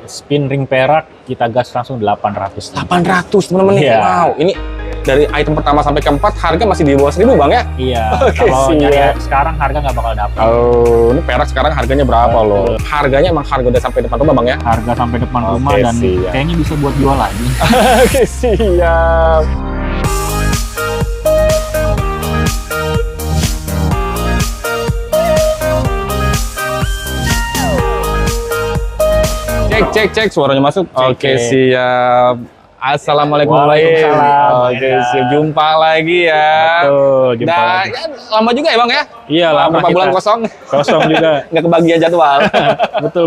spin ring perak kita gas langsung 800. 800 teman-teman nih. Iya. Wow, ini dari item pertama sampai keempat harga masih di bawah 1000 Bang ya? Iya. Oke, Kalau siap. nyari sekarang harga nggak bakal dapet. Oh, ini perak sekarang harganya berapa loh? Harganya emang harga udah sampai depan rumah Bang ya? Harga sampai depan Oke, rumah dan siap. kayaknya bisa buat jual lagi. Oke, siap. Cek, suaranya masuk. Oke, cek. siap. Assalamualaikum Waalaikumsalam. Oke, siap. Jumpa lagi ya. Betul, jumpa lagi. Ya, lama juga ya Bang ya? Iya, lama Berapa bulan kita kosong? kosong juga. Nggak kebagian jadwal. betul.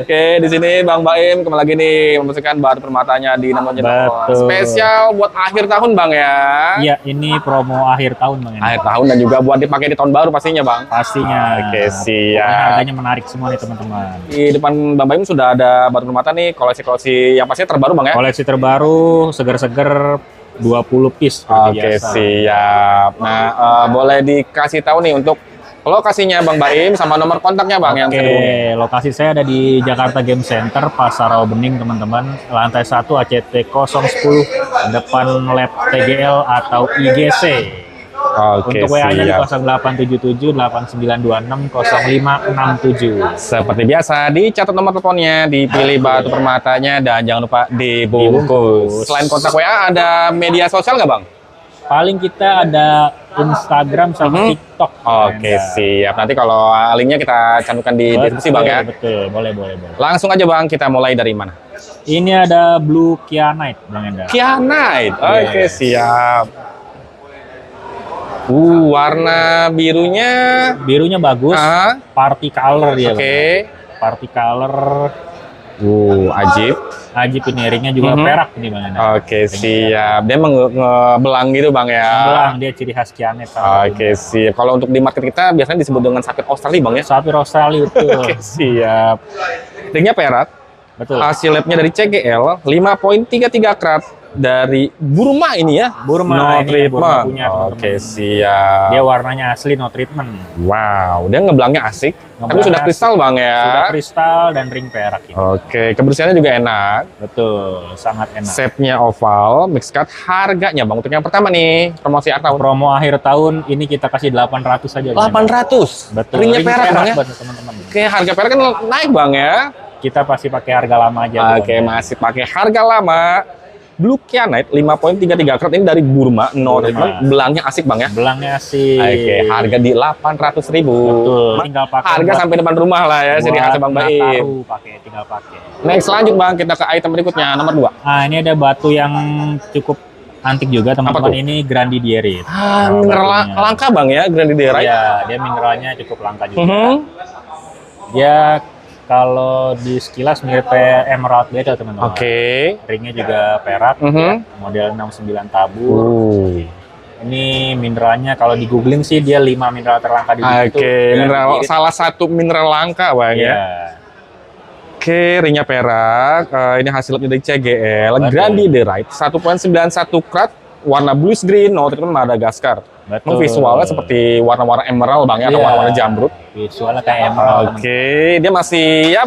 Oke, di sini Bang Baim kembali lagi nih membersihkan batu permatanya di namanya Betul. spesial buat akhir tahun Bang ya. Iya, ini promo akhir tahun Bang. Akhir tahun dan juga buat dipakai di tahun baru pastinya Bang. Pastinya. Oke, siap. Pokoknya harganya menarik semua nih teman-teman. Di depan Bang Baim sudah ada batu permata nih, koleksi-koleksi yang pastinya terbaru Bang ya. Koleksi terbaru, seger-seger 20 piece seperti Oke, biasa. siap. Nah, boleh dikasih tahu nih untuk lokasinya Bang Baim sama nomor kontaknya Bang yang Oke, bisa dihubungi. lokasi saya ada di Jakarta Game Center, Pasar Rawabening teman-teman. Lantai 1 ACT 010, depan lab TGL atau IGC. Oke, Untuk WA-nya di siap. 0877 8926 0567. Seperti biasa, dicatat nomor teleponnya, dipilih batu permatanya, dan jangan lupa dibungkus. Selain kontak WA, ada media sosial nggak Bang? Paling kita ada Instagram sama TikTok. Oke, siap. Nanti kalau linknya kita cantumkan di deskripsi Bang ya. Betul, boleh. Langsung aja Bang, kita mulai dari mana? Ini ada Blue Kyanite, Bang Enda. Kyanite. Oke, Yes. siap. Warna birunya. Birunya bagus, party color dia. Oke. Bang. Party color. Ajib. Ajib ini ringnya juga perak nih Bang Enda. Oke, siap. Dia ngebelang gitu Bang ya. Belang, dia ciri khas Kyanite. Oke, siap. Kalau untuk di market kita biasanya disebut dengan sapphire Australia Bang ya. Sapphire Australia itu. Oke, siap. Ringnya perak. Betul. Hasil labnya dari CGL 5.33 karat dari Burma ini ya. Burma No ini Burma treatment. punya, teman-teman. Oke, siap. Dia warnanya asli, no treatment. Wow, dia ngebelangnya asik. Tapi Ngebelangnya sudah kristal Bang ya. Sudah kristal dan ring perak ini. Oke, kebersihannya juga enak. Betul, sangat enak. Shape-nya oval, mix cut. Harganya Bang, untuk yang pertama nih, promosi akhir tahun. Promo akhir tahun ini kita kasih 800 saja. 800. Betul. Ringnya Ring perak Bang ya. buat teman-teman. Oke, harga perak kan naik Bang ya. Kita pasti pakai harga lama aja. Oke, masih pakai harga lama. Blue Kyanite 5.33 karat ini dari Burma, no treatment. Belangnya asik Bang ya. Belangnya sih. Oke, harga di 800.000. Betul. Tinggal pakai. Harga sampai depan rumah lah ya, ciri khasnya Bang Baim. Tinggal pakai. Next, lanjut Bang, kita ke item berikutnya, nomor 2. Nah, ini ada batu yang cukup antik juga teman-teman. Ini Grandidiorite. Mineral langka Bang ya, Grandidiorite. Iya, dia mineralnya cukup langka juga. Mhm. Dia kalau di sekilas mirip kayak Emerald Beetle teman-teman. Oke. Ringnya juga perak, model 69 tabur. Ini mineralnya kalau di googling sih dia 5 mineral terlangka di dunia. Oke, mineral salah satu mineral langka Bang ya. Iya. Oke, ringnya perak. Ini hasilnya dari CGL, Betul. Grandidiorite 1.91 karat, warna bluish green, no treatment Madagaskar. Betul. Visualnya seperti warna-warna emerald Bang ya, atau Iya. warna-warna jamrut. Visualnya kayak emerald. Oke, dia masih ya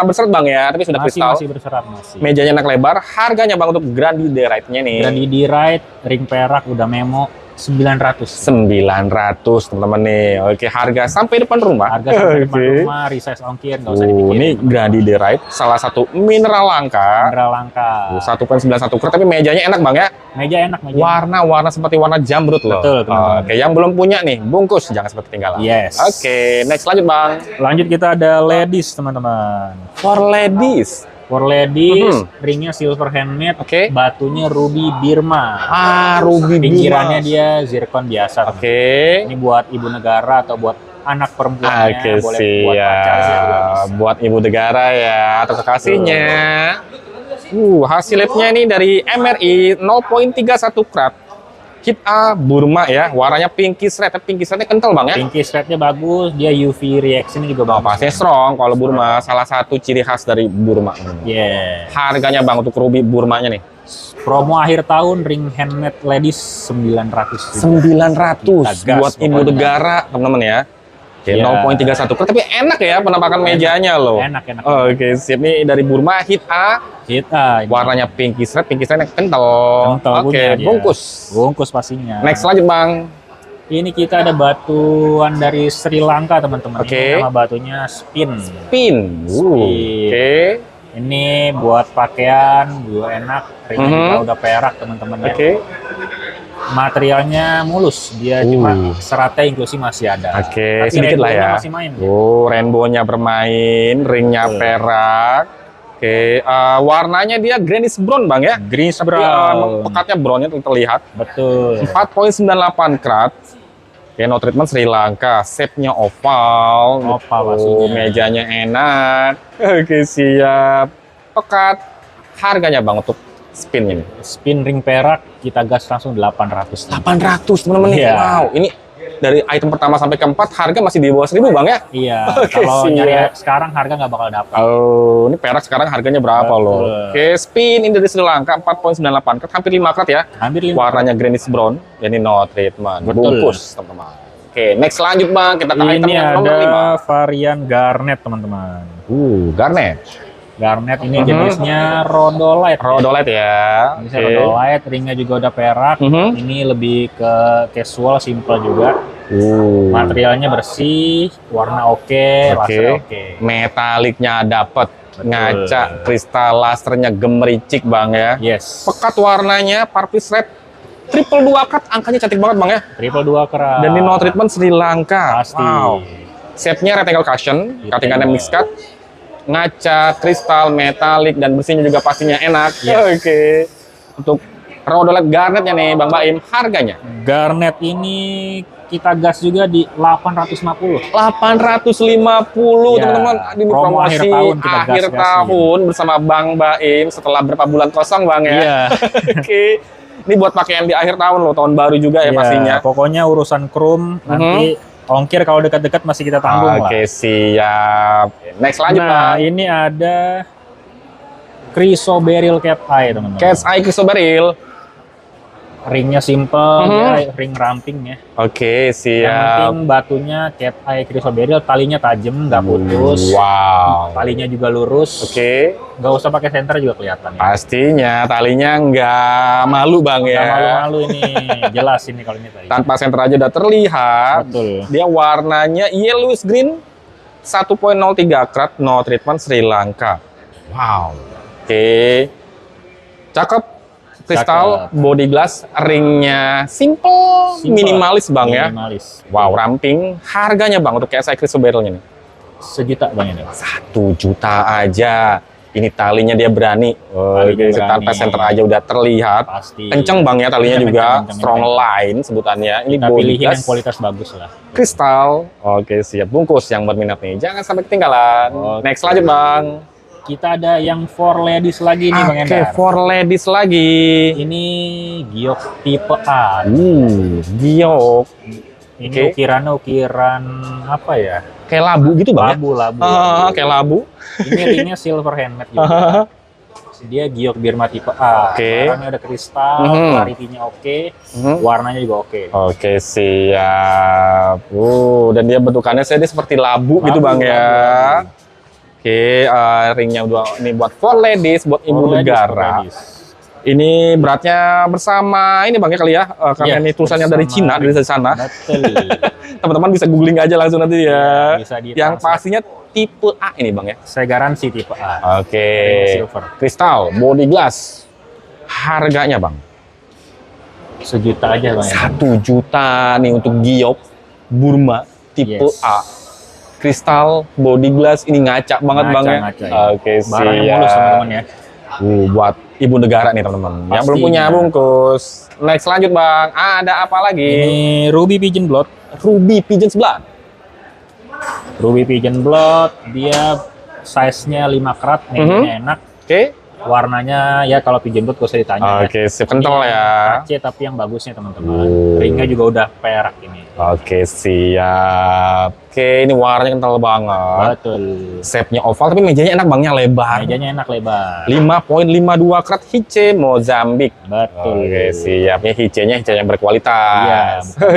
berseret Bang ya, tapi sudah kristal. Masih berserat masih. Mejanya enak lebar. Harganya Bang untuk Grandidiorite-nya nih. Grandidiorite, ring perak udah memo 900. 900 teman-teman nih. Oke, harga sampai depan rumah. Harga sampai depan Oke. rumah, resize ongkir, nggak usah dipikirin. Ini Grandidiorite, salah satu mineral langka. Mineral langka. 1.91 karat, tapi mejanya enak Bang ya. Meja enak, meja. Warna-warna seperti warna jamrut loh. Betul, teman-teman. Oke, yang belum punya nih, bungkus jangan seperti ketinggalan. Yes. Oke, next lanjut Bang. Lanjut kita ada ladies teman-teman. For ladies. For ladies, ringnya silver handmade, Oke. batunya ruby Birma. Ruby Pinggirannya Birma. dia zircon biasa. teman. Oke. Ini buat ibu negara atau buat anak perempuannya, Oke, boleh buat pacarnya juga bisa. buat ibu negara ya, atau kekasihnya. Hasil labnya ini dari MRI 0.31 karat. Kit A Burma ya, warnanya pinkish red, tapi pinkish rednya kental Bang ya. Pinky threadnya bagus, dia UV reaction juga bagus. Pastinya strong kalau Burma, salah satu ciri khas dari Burma. Yeah. Harganya Bang untuk ruby Burmanya nih. Promo akhir tahun ring handmade ladies 900. 900 Kita gas buat ibu pokoknya. negara teman-teman ya. Oke, Ya. 0.31 karat, tapi enak ya penampakan mejanya loh. Enak. Oke, sip. Ini dari Burma Hit A. Hit A. Ini. Warnanya pinky red yang kental. Kental Oke, punya dia. bungkus. Bungkus pastinya. Next lanjut Bang. Ini kita ada batuan dari Sri Lanka teman-teman. Oke. Ini nama batunya Spin. Pin. Oke. Ini buat pakaian juga enak. Ringnya juga udah perak teman-teman ya. Oke. Materialnya mulus, dia cuma seratnya inklusi masih ada. Oke, Tapi sedikit lah rainbow-nya ya. Masih main. Rainbow-nya bermain, ringnya Betul. perak. Oke, warnanya dia greenish brown Bang ya. Greenish Tapi, brown. pekatnya brownnya terlihat. Betul. 4.98 karat. Oke, no treatment Sri Lanka. Shape-nya oval. Oval Tuh, pastinya. mejanya enak. Oke, siap. Pekat. Harganya Bang untuk spin ini. Spin ring perak kita gas langsung 800. 800 teman-teman. Iya. Wow, ini dari item pertama sampai keempat harga masih di bawah 1.000 Bang ya. Iya. Oke, Kalau siap. nyari sekarang harga nggak bakal dapat. Oh, ini perak sekarang harganya berapa Betul. loh? Oke, spin ini dari Sri Lanka 4.98 karat, hampir 5 karat ya. Hampir 5. Warnanya greenish brown, jadi no treatment. Betul. Bungkus, teman-teman. Oke, next lanjut Bang, kita ke item Ini yang ada nomor 5. varian garnet teman-teman. Garnet. Garnet ini jenisnya rhodolite. Rhodolite ya. Ini rhodolite, ringnya juga udah perak. Ini lebih ke casual, simple juga. Materialnya bersih, warna oke, lasernya oke. Metaliknya dapet. Betul. Ngaca, kristal lasernya gemericik Bang ya. Yes. Pekat warnanya, parpis red. Triple 2 karat, angkanya cantik banget Bang ya. Triple 2 karat. Dan ini no treatment Sri Lanka. Pasti. Wow. Shape-nya rectangle cushion, cuttingannya mix cut. Ngaca, kristal, metalik, dan bersihnya juga pastinya enak. Yes. Oke. Untuk rhodolite garnetnya nih Bang Baim, harganya? Garnet ini kita gas juga di 850. 850 Ya, teman-teman. Ini promo promosi akhir tahun kita akhir gas-gasin. tahun bersama Bang Baim setelah berapa bulan kosong Bang ya. Iya. Oke. Ini buat pakaian di akhir tahun loh, tahun baru juga ya Iya, pastinya. pokoknya urusan krum nanti ongkir kalau dekat-dekat masih kita tanggung lah. Oke, siap. Next lanjut Nah, Bang. ini ada Chrysoberyl cat eye teman-teman. Cat's Eye Chrysoberyl. Ringnya simple, ya, ring ramping ya. Oke, Yang siap. penting batunya cat eye Chrysoberyl, talinya tajam, nggak putus. Wow. Talinya juga lurus. Oke. Nggak usah pakai senter juga kelihatan ya. Pastinya talinya nggak malu Bang Nggak ya. malu-malu ini, jelas ini kalau ini tadi. Tanpa senter aja udah terlihat. Betul. Dia warnanya yellowish green, 1.03 karat, no treatment Sri Lanka. Wow. Oke. Cakep. Kristal, body glass, ringnya simple, minimalis Bang ya. Minimalis. Wow, ramping. Harganya Bang untuk KSI Chrysoberyl ini? 1 juta Bang ini. 1 juta aja. Ini talinya dia berani. Talinya berani. Tanpa center aja udah terlihat. Pasti. Kenceng Bang ya talinya Iya, juga. kenceng, Strong kenceng. line sebutannya. Ini Kita body pilihin glass, yang kualitas bagus lah. kristal. Oke, siap. Bungkus yang berminat nih. Jangan sampai ketinggalan. Oke. Next lanjut Bang. Kita ada yang for ladies lagi nih Bang Oke, Endar. for ladies lagi. Ini giok tipe A. Giok. Ini Oke. ukiran apa ya? Kayak labu gitu Bang Labu. ya? Kayak labu. Ini ringnya silver handmade juga. Dia giok Birma tipe A. Oke. Warnanya ada kristal, clarity-nya oke, warnanya juga oke. Oke, siap. Dan dia bentukannya saya seperti labu gitu Bang ya. Labu. Oke, ringnya udah ini buat for ladies, buat ibu For ladies, negara. for ladies. Ini beratnya bersama ini Bang ya kali ya, karena Iya, ini tulisannya dari Cina, bersama- dari sana. Betul. Teman-teman bisa googling aja langsung nanti ya. Bisa di- Yang pastinya tipe A ini Bang ya. Saya garansi tipe A. Oke. Ringnya silver. Kristal, body glass. Harganya Bang? 1 juta aja Bang. 1 juta nih untuk giok Burma tipe Yes. A. Kristal, body glass, ini ngaca banget Bang ya. Ngaca, ya. Oke, Barangnya siap. mulus teman-teman ya. Buat ibu negara nih teman-teman. Yang Pastinya. belum punya bungkus. Next lanjut Bang. Ada apa lagi? Ini Ruby Pigeon Blood. Ruby Pigeon's Blood. Ruby Pigeon Blood, dia size-nya 5 karat, mejanya enak. Oke. Warnanya ya kalau pigeon blood gak usah ditanya. Oke, sip, kental Ini ya. AC tapi yang bagusnya teman-teman. Ringnya juga udah perak ini. Oke, siap. Oke, ini warnanya kental banget. Betul. Shape-nya oval tapi mejanya enak bangnya lebar. Mejanya enak lebar. 5.52 karat Hiche Mozambik. Betul. Oke, siap. Ini Hiche-nya yang berkualitas. Iya.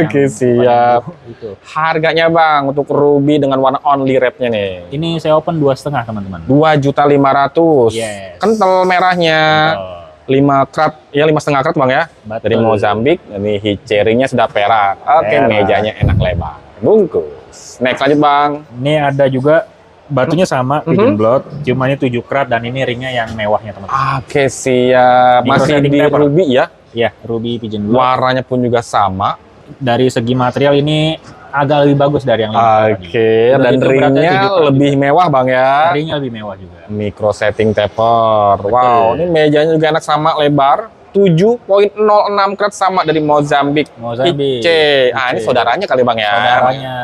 Oke, siap. Itu. Harganya Bang untuk ruby dengan warna only red-nya nih. Ini saya open 2,5 teman-teman. 2.500.000. Yes. Kental merahnya. Oh, 5 karat, ya 5,5 karat Bang ya. betul. Dari Mozambik. Ini Hiche ringnya sudah perak. Oke, Perak. mejanya enak lebar. Bungkus. Next lanjut Bang. Ini ada juga batunya sama pigeon blood, cuma ini 7 karat dan ini ringnya yang mewahnya teman-teman. Oke, siap. Masih Micro di setting paper. ruby ya. Ya, ruby pigeon blood. Warnanya pun juga sama. Dari segi material ini agak lebih bagus dari yang lain. Oke, Udah dan gitu beratnya ringnya 7 karat lebih mewah Bang ya. Ringnya lebih mewah juga. Micro setting taper. Wow, ini mejanya juga enak sama lebar. 7.06 karat sama dari Mozambik. Mozambik. Hiche. Ah, ini saudaranya kali Bang ya. Saudaranya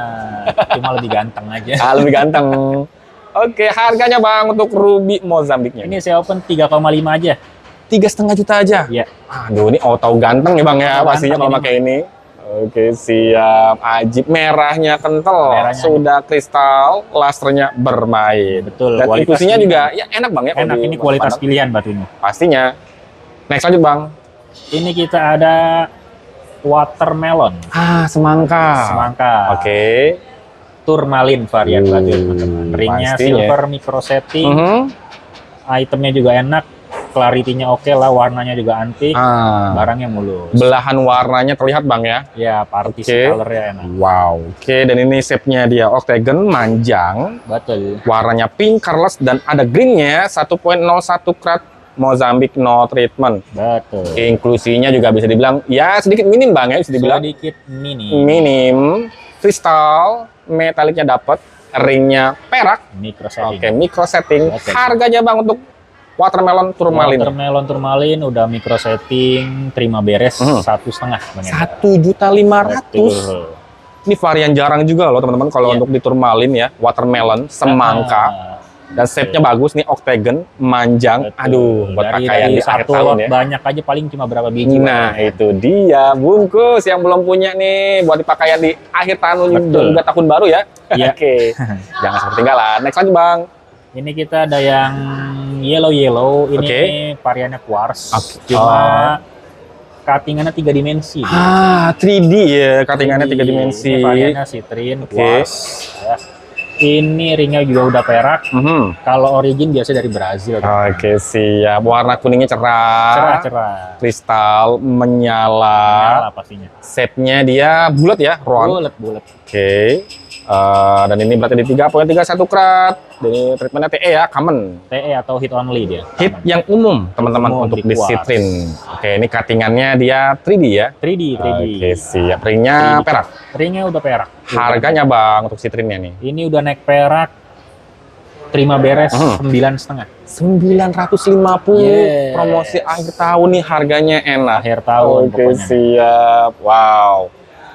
cuma lebih ganteng aja. Ah, lebih ganteng. Oke, harganya Bang untuk ruby Mozambiknya. Ini saya open 3,5 aja. 3,5 juta aja. Iya. Aduh, ini auto ganteng ya Bang ya, Auto pastinya ganteng kalau pakai ini. Oke, siap. Ajib, merahnya kental, Merahnya sudah kristal, lasternya bermain. Betul. Dan kualitas inklusinya ini juga ya enak Bang ya. kalau enak, di ini kualitas Padang. pilihan batunya. Pastinya. Next lanjut Bang. Ini kita ada watermelon. Ah, semangka. Semangka. Oke. Turmalin varian batu teman-teman. Ringnya pastinya. silver micro setting. Mhm. Itemnya juga enak. Clarity-nya oke lah, warnanya juga antik. Ah, Barangnya mulus. belahan warnanya terlihat Bang ya. Ya, party Oke. color-nya enak. Wow. Oke, dan ini shape-nya dia octagon manjang. Betul. Warnanya pink, colorless, dan ada green-nya 1.01 karat Mozambik no treatment. Betul. Inklusinya juga bisa dibilang ya sedikit minim Bang ya, bisa dibilang Sedikit mini. minim. Kristal, metaliknya dapat, ringnya perak. Micro setting. Oke, micro setting. Oke. Harganya Bang untuk watermelon turmalin. Turmalin udah micro setting, terima beres Mhm. 1,5 Bang Hendra. 1.500.000. Betul. Ini varian jarang juga loh teman-teman kalau Iya. untuk di turmalin ya, watermelon, semangka. Ah, Dan shape-nya bagus nih, octagon, manjang. betul. Aduh, buat pakaian dari di akhir satu tahun lot ya. banyak aja paling cuma berapa biji. Nah, itu dia bungkus yang belum punya nih buat dipakaian di akhir tahun dan Betul. juga tahun baru ya. Iya. Oke. Jangan sampai ketinggalan. Next lanjut, Bang. Ini kita ada yang yellow. Ini Oke. variannya quartz. Oke. Cuma cuttingannya 3 dimensi. Ah, 3D ya, cuttingannya 3 dimensi. Ini variannya citrin, Oke. quartz. Ya. Ini ringnya juga udah perak. Mhm. Kalau origin biasa dari Brazil. Oke, siap. Warna kuningnya cerah. Cerah-cerah. Kristal menyala. Nyala pastinya. Shape-nya dia bulat ya, round. Bulat. Oke. Dan ini berarti di 3.31 karat. Ini treatmentnya TE ya, common. TE atau hit only dia. Hit yang umum, teman-teman, Umum untuk di di Quartz. Citrin. Oke, ini cuttingannya dia 3D ya. 3D. Oke, siap. Ringnya 3D. perak. Ringnya udah perak. Harganya Bang untuk Citrinnya nih. Ini udah naik perak. Terima beres Mhm. 9,5. 950 Yes. promosi akhir tahun nih, harganya enak. Akhir tahun Oke, pokoknya. siap. Wow.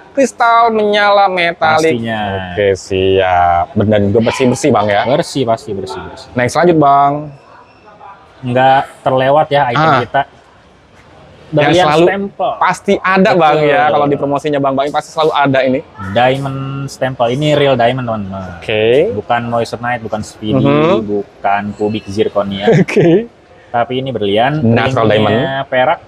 Kristal menyala metalik. Pastinya. Oke, siap. Dan juga bersih-bersih Bang ya. Bersih pasti bersih. Next lanjut Bang. Nggak terlewat ya item Ah. kita. Yang Berlian selalu stempel. Pasti ada Betul. Bang ya, kalau di promosinya Bang ini pasti selalu ada ini. Diamond stempel. Ini real diamond teman-teman. Oke. Bukan moissanite, bukan speedy, Mhm. bukan kubik zirconia. Oke. Tapi ini berlian. Natural ringnya perak.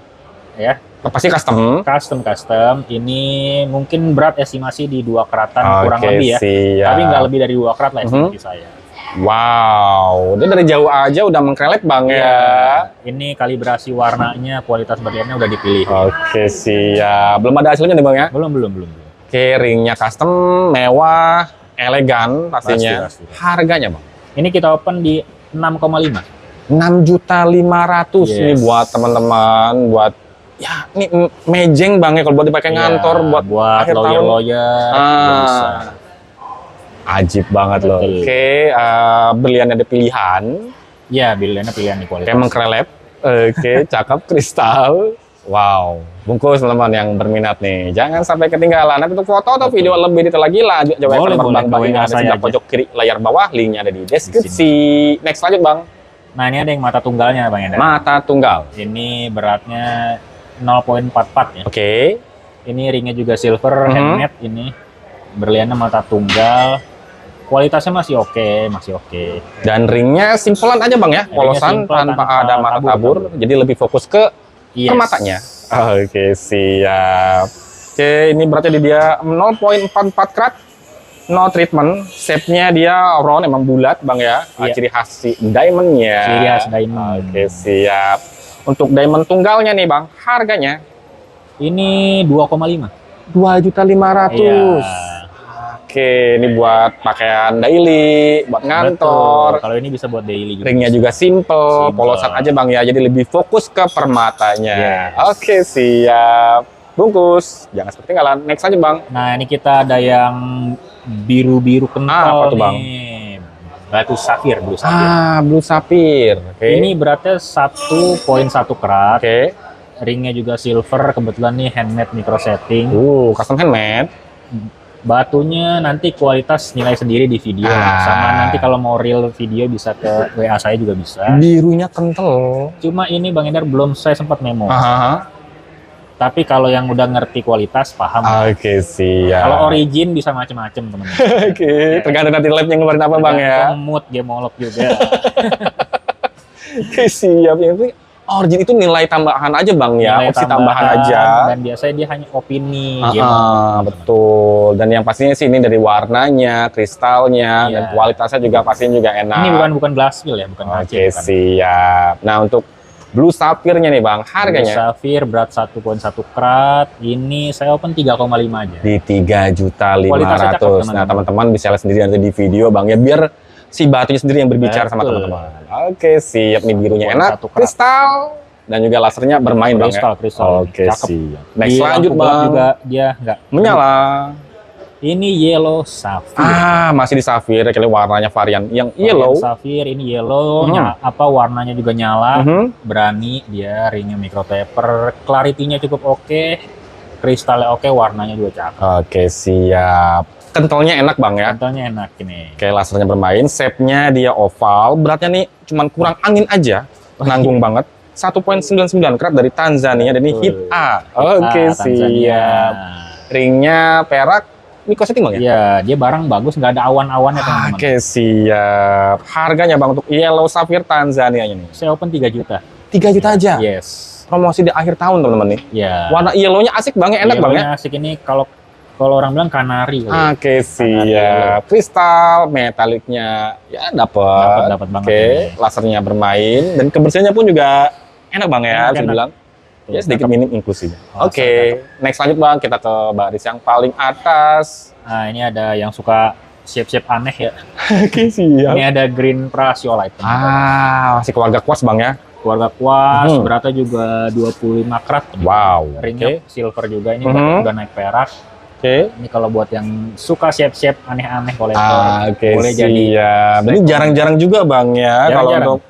Ya, Pasti custom. custom. Ini mungkin berat estimasi di 2 keratan kurang Oke, lebih ya. siap. Tapi nggak lebih dari 2 karat lah estimasi saya. Wow, dia dari jauh aja udah mengkrelet Bang ya. Ini kalibrasi warnanya, kualitas berliannya udah dipilih. Oke, siap. Belum ada hasilnya nih Bang ya. Belum. Oke, ringnya custom, mewah, elegan pastinya. Pasti. Harganya Bang. Ini kita open di 6,5. 6.500.000 Yes. nih buat teman-teman, buat ya ini mejeng Bang ya kalau buat dipakai ngantor buat akhir tahun. lawyer bisa. Ajib banget loh. Betul. Oke, berlian ada pilihan. Ya, berliannya pilihan nih kualitas. Kayak mengkrelep. Oke, cakep, kristal. Wow, bungkus teman-teman yang berminat nih. Jangan sampai ketinggalan. Nanti untuk foto atau video lebih detail lagi lanjut jawab Boleh, nomor Bang ke Bang yang WA ada saya sebelah aja. pojok kiri layar bawah. Linknya ada di deskripsi. Next lanjut Bang. Nah, ini ada yang mata tunggalnya Bang Enda. Mata tunggal. Ini beratnya 0,44 ya. Oke. Ini ringnya juga silver, handmade ini. Berliannya mata tunggal. Kualitasnya masih oke, masih oke. Dan ringnya simpelan aja Bang ya, polosan tanpa ada mata tabur. Jadi lebih fokus ke permatanya. Oke, siap. Oke, ini berarti dia 0,44 karat. No treatment, shape-nya dia round, emang bulat Bang ya. Ciri khas si diamond-nya. Ciri khas diamond. Oke, siap. Untuk diamond tunggalnya nih Bang, harganya ini 2,5. 2.500.000. Iya. Oke, ini buat pakaian daily, buat ngantor. Betul. Kalau ini bisa buat daily juga. Ringnya juga simple, polosan aja Bang ya. Jadi lebih fokus ke permatanya. Yes. Oke, siap. Bungkus, jangan seperti ketinggalan. Next aja Bang. Nah, ini kita ada yang biru-biru kental apa tuh, Bang? nih. Batu safir, blue safir. Blue sapphire. Oke. Ini beratnya 1,1 karat. Oke. Ringnya juga silver, kebetulan nih handmade micro setting. Custom handmade. Batunya nanti kualitas nilai sendiri di video lah. Sama nanti kalau mau real video bisa ke WA saya juga bisa. Birunya kental. Cuma ini Bang Endar belum saya sempat memo. Aha. Tapi kalau yang udah ngerti kualitas paham. Oke, siap. Kalau origin bisa macem-macem teman-teman. Oke, tergantung nanti lab-nya ngeluarin apa Bang ya. Mood gemolog juga. Oke, siap. Yang origin itu nilai tambahan aja Bang ya, Nilai opsi tambahan aja. Dan biasanya dia hanya opini. Betul. Dan yang pastinya sih ini dari warnanya, kristalnya, dan kualitasnya juga pastinya juga enak. Ini bukan glassfill ya, bukan kaca. Oke, siap. Nah, untuk blue sapphire-nya nih Bang, harganya? Blue sapphire berat 1,1 karat. Ini saya open 3,5 aja. Di 3.500.000. Nah, teman-teman bisa lihat sendiri nanti di video Bang ya, biar si batunya sendiri yang berbicara sama teman-teman. Oke, siap. Nih birunya enak, kristal, dan juga lasernya bermain Bang ya. Kristal. Oke, siap. Next Di lanjut lampu Bang. juga dia nggak menyala. Ini yellow sapphire. Masih di sapphire, kali warnanya varian yang yellow. Sapphire ini yellow, warnanya juga nyala, berani dia, ringnya micro taper, clarity-nya cukup oke, kristalnya oke, warnanya juga cakep. Oke, siap. Kentalnya enak Bang ya. Kentalnya enak ini. Kayak lasernya bermain, shape-nya dia oval, beratnya nih cuman kurang angin aja, nanggung banget. 1,99 karat dari Tanzania, dan ini hit A. Oke, siap. Ringnya perak. Micro setting Bang ya? Iya, dia barang bagus, nggak ada awan-awannya teman-teman. Oke, siap. Harganya Bang untuk yellow sapphire Tanzania ini? Saya open 3 juta. 3 juta aja? Yes. Promosi di akhir tahun teman-teman nih? Iya. Warna yellow-nya asik Bang ya, enak Bang ya? Asik ini kalau orang bilang kanari. Oke, siap. Kristal, metaliknya ya dapat banget. Oke, lasernya bermain, dan kebersihannya pun juga enak Bang ya, bisa bilang. Ya, sedikit minim inklusinya. Oke, next lanjut Bang, kita ke baris yang paling atas. Nah, ini ada yang suka shape-shape aneh ya. Oke, siap. Ini ada green prasiolite. Masih keluarga kuas Bang ya. Keluarga kuas, beratnya juga 25 karat. Wow. Ringnya silver juga, ini udah naik perak. Oke. Ini kalau buat yang suka shape-shape aneh-aneh kolektor, boleh jadi. Ini jarang-jarang juga Bang ya, kalau untuk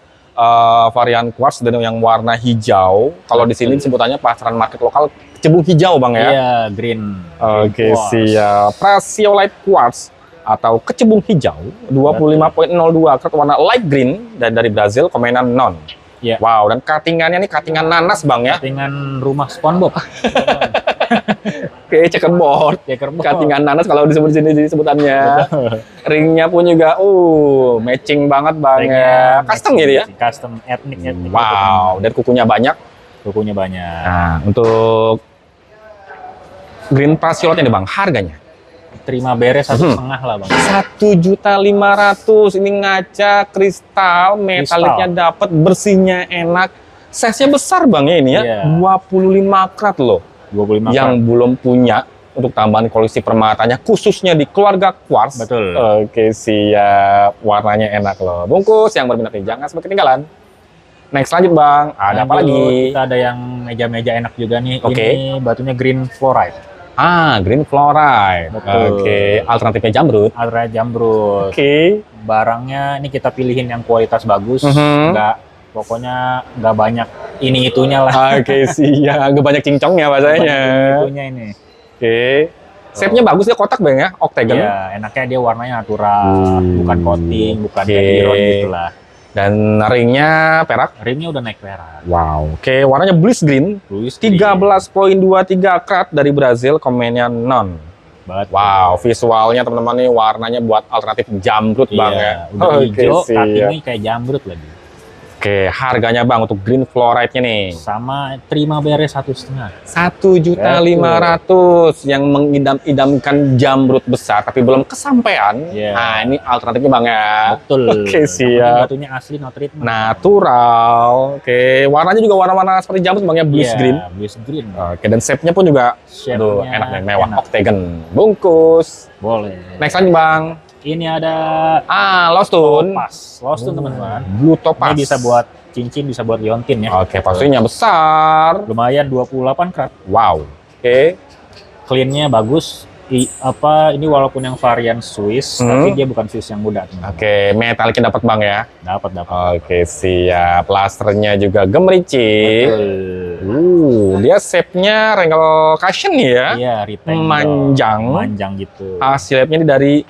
varian quartz dan yang warna hijau. Kalau di sini sebutannya pasaran market lokal kecebung hijau Bang ya. Iya, green. Oke, siap. Prasiolite quartz atau kecebung hijau 25,02 karat warna light green, dan dari Brazil, komenan non. Yeah. Wow, dan cuttingannya nih cuttingan nanas Bang ya. Cuttingan rumah SpongeBob. Oke, checkerboard. Cuttingan nanas kalau disebut di sini sebutannya. Ringnya pun juga matching banget Bang ya. Custom gitu ya? Custom etnik. Wow, dan kukunya banyak. Nah, untuk green prasiolite ini Bang, harganya? Terima beres 1,5 lah Bang. 1.500.000. Ini ngaca, kristal, metaliknya dapat, bersihnya enak. Size-nya besar Bang ya ini ya. 25 karat loh. 25 yang belum punya untuk tambahan koleksi permatanya, khususnya di keluarga quartz. Betul. Oke, siap. Warnanya enak loh. Bungkus yang berminat nih, jangan sampai ketinggalan. Next lanjut Bang, ada apa lagi? Kita ada yang meja-meja enak juga nih. Oke. Ini batunya green fluorite. Green fluorite. Oke, alternatifnya jamrut. Alternatif jamrut. Oke. Barangnya ini kita pilihin yang kualitas bagus, pokoknya nggak banyak ini itunya lah. Oke, siap. Nggak banyak cincongnya bahasanya. Itunya ini. Oke. Shape-nya bagus ya, kotak Bang ya, octagon. Iya, enaknya dia warnanya natural, bukan coating, bukan kayak iron gitu lah. Dan ringnya perak. Ringnya udah naik perak. Wow. Oke, warnanya bluish green. Bluish green. 13.23 karat dari Brazil, komennya non. Betul. Wow, visualnya teman-teman nih warnanya buat alternatif jamrut bang ya. Udah hijau, siap. cuttingnya kayak jamrut lagi. Oke, harganya bang untuk green fluoride-nya nih. Sama terima beres 1,5. 1.500.000 yang mengidam-idamkan jamrut besar tapi belum kesampaian. Yeah. Nah, ini alternatifnya bang ya. Betul. Oke, siap. Batunya asli, no treatment. Natural. Oke, warnanya juga warna-warna seperti jamrut bang ya, bluish green. Bluish green. Oke, dan shape-nya pun juga aduh, enak nih, mewah. Octagon. Bungkus. Boleh. Next lagi bang. Ini ada Lostun. Lostun teman-teman. Blue Topaz. Ini bisa buat cincin, bisa buat liontin ya. Oke, pastinya besar. Lumayan 28 karat. Wow. Oke. Clean-nya bagus. Ini walaupun yang varian Swiss, tapi dia bukan Swiss yang muda. Teman-teman. Oke, metaliknya dapat bang ya. Dapat. Oke, siap. Plasternya juga gemericik. Dia shape-nya wrinkle cushion ya. Iya, rectangle. Manjang gitu. Hasilnya ini dari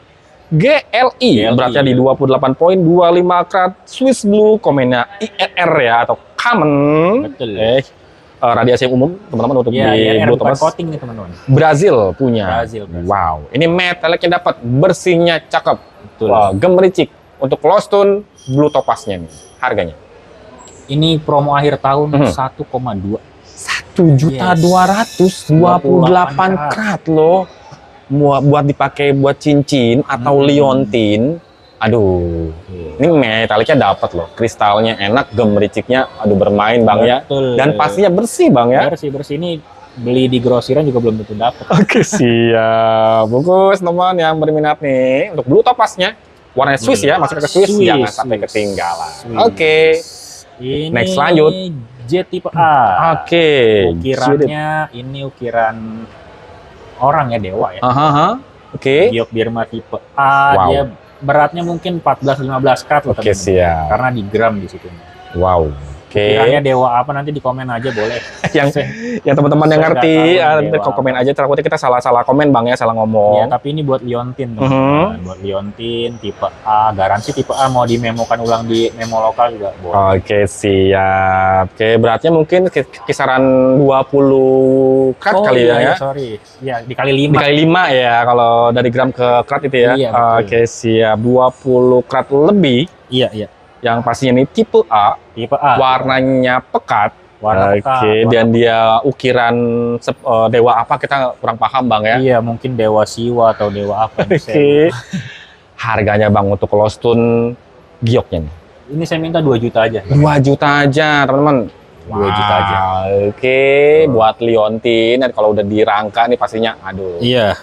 GLI, beratnya di 28.25 karat, Swiss Blue, komennya IRR ya, atau common. Betul. Radiasi yang umum, teman-teman, untuk di Blue Topaz. Coating nih, teman-teman. Brazil punya. Brazil. Wow, ini metaliknya dapat, bersihnya cakep. Betul. Wow, gemericik. Untuk Lostun, Blue Topaz-nya nih, harganya. Ini promo akhir tahun 1,2. 1.228 karat loh. Buat dipakai buat cincin atau liontin. Aduh, ini metaliknya dapat loh, kristalnya enak, gemericiknya, aduh bermain bang ya. Dan pastinya bersih bang ya. Bersih ini beli di grosiran juga belum tentu dapat. Oke, siap. Bungkus teman yang berminat nih untuk Blue Topaz-nya, warnanya Swiss ya, masuk ke Swiss, jangan sampai ketinggalan. Oke. Next lanjut. Jet tipe A. Oke. Ukirannya ini ukiran orang ya, dewa ya. Oke. Giok Birma tipe A. Wow. Dia beratnya mungkin 14-15 karat loh. Oke, siap. Karena di gram di situ. Wow. Oke. Ukirannya dewa apa, nanti di komen aja boleh. yang teman-teman yang ngerti, nanti komen aja. Takutnya kita salah komen bang ya, salah ngomong. Ya, tapi ini buat liontin teman-teman. Buat liontin tipe A, garansi tipe A, mau dimemokan ulang di memo lokal juga boleh. Oke, siap. Oke, beratnya mungkin kisaran 20 karat kali ya. Sorry. Ya, dikali 5. Dikali 5 ya, kalau dari gram ke karat itu ya. Iya, oke, siap. 20 karat lebih. Iya. Yang pastinya ini tipe A. Tipe A. Warnanya pekat. Warna pekat. Oke, dan dia ukiran dewa apa kita kurang paham bang ya. Iya, mungkin dewa Siwa atau dewa apa. Oke. Harganya bang untuk Lostun gioknya nih. Ini saya minta 2 juta aja. 2 juta aja teman-teman. 2 juta aja. Oke, buat liontin, dan kalau udah dirangka nih pastinya, aduh. Iya.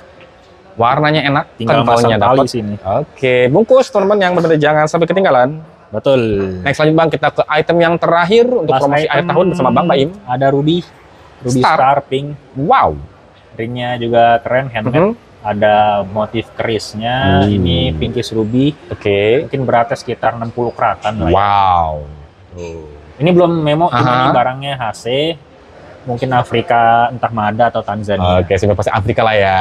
Warnanya enak, tinggal kentalnya masang tali dapat. sini. Oke, bungkus teman-teman yang benar jangan sampai ketinggalan. Betul. Next lanjut bang, kita ke item yang terakhir untuk promosi akhir tahun bersama Bang Baim. Ada Ruby Star Pink. Wow. Ringnya juga keren, handmade. Ada motif kerisnya. Ini pinkish ruby. Oke. Mungkin beratnya sekitar 60 keratan lah. Wow. Ini belum memo, ini barangnya HC. Mungkin Afrika, entah Mada atau Tanzania. Oke, sudah pasti Afrika lah ya.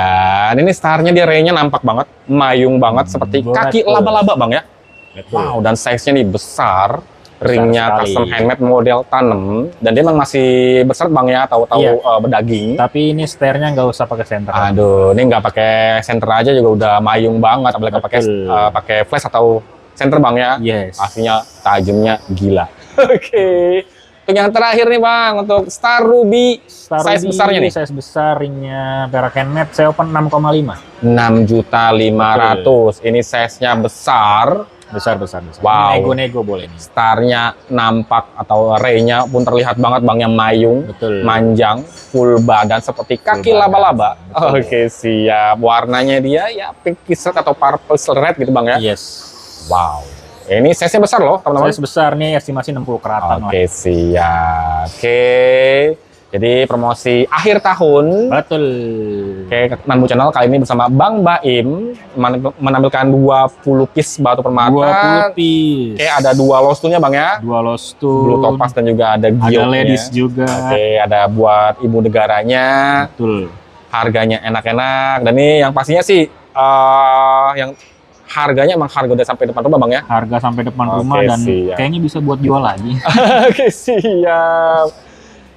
Ini starnya dia ray-nya nampak banget, mayung banget seperti kaki laba-laba bang ya. Betul. Wow, dan size-nya nih besar, ringnya custom handmade model tanam, dan dia memang masih besar bang ya, tahu-tahu berdaging. Tapi ini sternya nggak usah pakai center. Aduh, ini nggak pakai center aja juga udah mayung banget, apalagi pakai flash atau center bang ya. Yes. Pastinya tajamnya gila. Oke. Untuk yang terakhir nih bang, untuk Star Ruby, size besarnya nih. Size besar, ringnya perak handmade, saya open 6,5. 6.500.000. Ini size-nya besar. Besar. Wow. Nego-nego boleh nih. Starnya nampak atau ray-nya pun terlihat banget bang, yang mayung. Betul. Manjang, full badan seperti kaki laba-laba. Oke, siap. Warnanya dia ya pinkish red atau purple red gitu bang ya. Yes. Wow. Ini size-nya besar loh teman-teman. Size besar nih, estimasi 60 keratan. Oke, siap. Oke. Jadi promosi akhir tahun. Betul. Oke, Nanbu Channel kali ini bersama Bang Baim menampilkan 20 piece batu permata. 20 piece. Oke, ada 2 Lostunnya bang ya. 2 Lostun. Blue Topaz dan juga ada gioknya. Ada ladies juga. Oke, ada buat ibu negaranya. Betul. Harganya enak-enak. Dan ini yang pastinya sih yang harganya emang harga udah sampai depan rumah Bang ya? Harga sampai depan Oke, rumah dan siap. kayaknya bisa buat jual lagi. Oke, siap.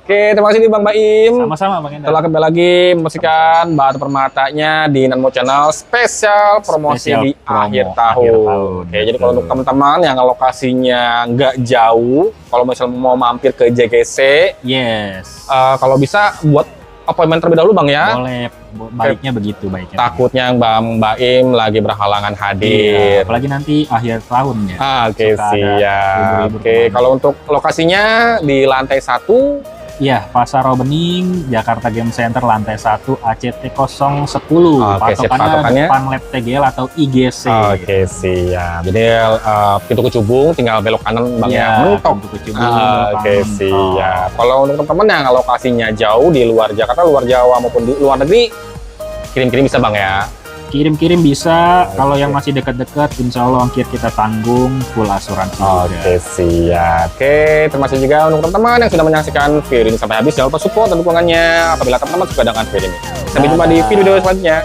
Oke, terima kasih nih Bang Baim. Sama-sama Bang Endar. Setelah kembali lagi membersihkan batu permatanya di Nanmo Channel spesial promosi Spesial di promo akhir akhir tahun. tahun, Oke, jadi betul. kalau untuk teman-teman yang lokasinya nggak jauh, kalau misalnya mau mampir ke JGC, Yes. kalau bisa buat appointment terlebih dahulu Bang ya. Boleh, baiknya begitu, baiknya. Takutnya Bang Baim lagi berhalangan Iya, hadir. apalagi nanti akhir tahun ya. Oke, Suka ada siap. libur-libur Oke, kemana. kalau untuk lokasinya di lantai 1. Iya, Pasar Robening, Jakarta Game Center, lantai 1, ACT 010. Oke, siap, patokannya. Depan Lab TGL atau IGC. Oke, siap. Jadi pintu Kecubung tinggal belok kanan Bang Iya, ya. Mentok. pintu Kecubung, Oke, mentok. siap. Kalau untuk teman-teman yang lokasinya jauh di luar Jakarta, luar Jawa maupun di luar negeri, kirim-kirim bisa Bang ya. Kirim-kirim bisa, kalau yang masih dekat-dekat, insya Allah ongkir kita tanggung, full asuransi juga. Oke, siap. Oke, terima kasih juga untuk teman-teman yang sudah menyaksikan video ini sampai habis. Jangan lupa support dan dukungannya apabila teman-teman suka dengan video ini. Sampai jumpa di video selanjutnya.